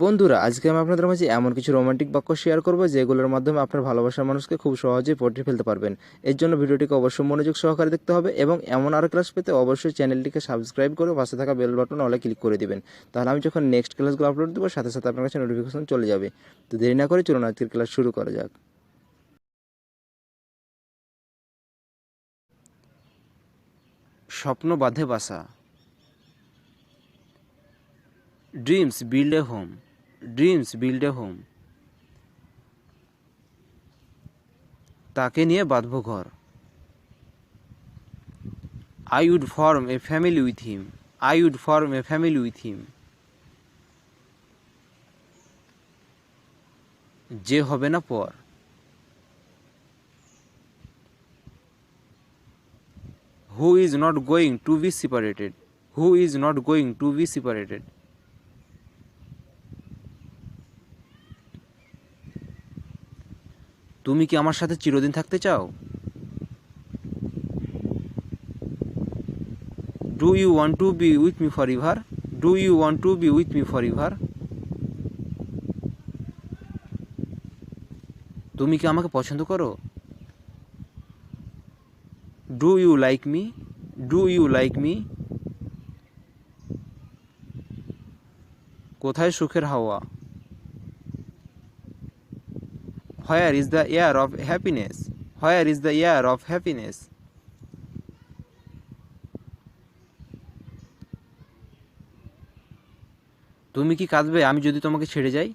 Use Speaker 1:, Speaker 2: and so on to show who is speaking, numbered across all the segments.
Speaker 1: বন্ধুরা, আজকে আমি আপনাদের মাঝে এমন কিছু রোমান্টিক বাক্য শেয়ার করব যেগুলোর মাধ্যমে আপনার ভালোবাসার মানুষকে খুব সহজেই পটিয়ে ফেলতে পারবেন। এর জন্য ভিডিওটিকে অবশ্যই মনোযোগ সহকারে দেখতে হবে এবং এমন আরও ক্লাস পেতে অবশ্যই চ্যানেলটিকে সাবস্ক্রাইব করে পাশে থাকা বেল বাটন অলে ক্লিক করে দিবেন। তাহলে আমি যখন নেক্সট ক্লাসগুলো আপলোড দেবো সাথে সাথে আপনার কাছে নোটিফিকেশন চলে যাবে। তো দেরি না করে চলুন আজকের ক্লাস শুরু করা যাক। স্বপ্ন বাঁধে বাসা। Dreams build a home. Dreams build a home. তাকে নিয়ে বাঁধব ঘর। I would form a family with him. I would form a family with him. যে হবে না পর। Who is not going to be separated. Who is not going to be separated. তুমি কি আমার সাথে চিরদিন থাকতে চাও? Do you want to be with me forever? Do you want to be with me forever? তুমি কি আমাকে পছন্দ করো? Do you like me? Do you like me? কোথায় সুখের হাওয়া? Where is the air of happiness? Where is the air of happiness? তুমি কি কাঁদবে আমি যদি তোমাকে ছেড়ে যাই?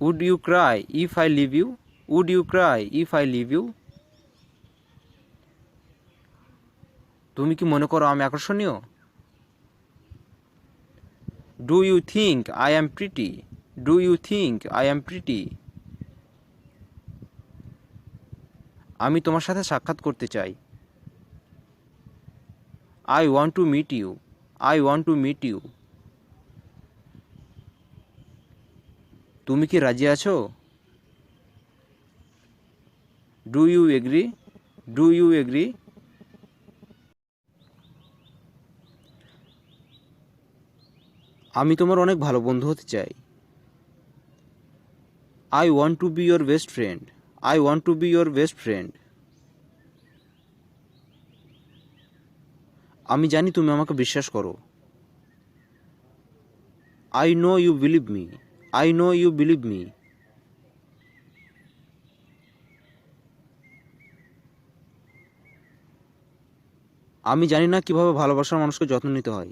Speaker 1: Would you cry if I leave you? Would you cry if I leave you? তুমি কি মনে করো আমি আকর্ষণীয়? Do you think I am pretty? Do you think I am pretty? আমি তোমার সাথে সাক্ষাৎ করতে চাই। I want to meet you. I want to meet you. তুমি কি রাজি আছো? Do you agree? Do you agree? আমি তোমার অনেক ভালো বন্ধু হতে চাই। I want to be your best friend. I want to be your best friend. আমি জানি তুমি আমাকে বিশ্বাস করো। I know you believe me. I know you believe me. আমি জানি না কিভাবে ভালোবাসার মানুষকে যত্ন নিতে হয়।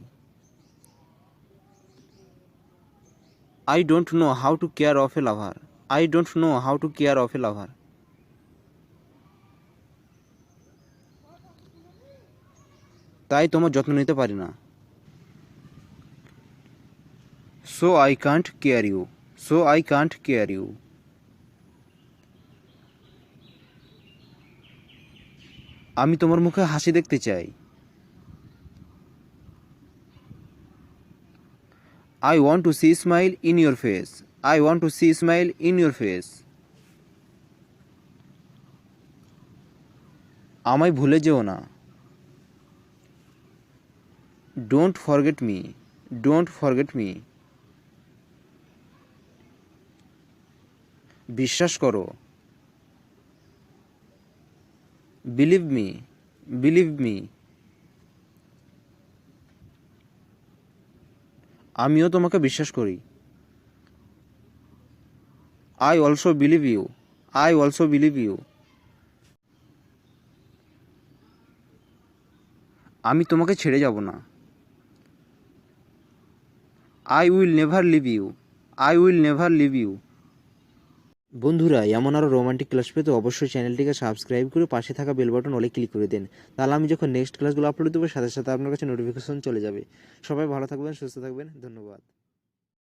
Speaker 1: I don't know how to care of a lover. I don't know how to care of a lover. তাই তোমার যত্ন নিতে পারি না। So I can't care you. So I can't care you. আমি তোমার মুখে হাসি দেখতে চাই। I want to see smile in your face. I want to see smile in your face. আমায় ভুলে যেও না। Don't forget me. Don't forget me. বিশ্বাস করো। Believe me. Believe me. আমিও তোমাকে বিশ্বাস করি। I also believe you. I also believe you. আমি তোমাকে ছেড়ে যাব না। I will never leave you. I will never leave you. বন্ধুরা, এমন আরও রোমান্টিক ক্লাস পেতে অবশ্যই চ্যানেলটিকে সাবস্ক্রাইব করে পাশে থাকা বেল বাটন অলে ক্লিক করে দেন। তাহলে আমি যখন নেক্সট ক্লাসগুলো আপলোড দেবো সাথে সাথে আপনার কাছে নোটিফিকেশন চলে যাবে। সবাই ভালো থাকবেন, সুস্থ থাকবেন। ধন্যবাদ।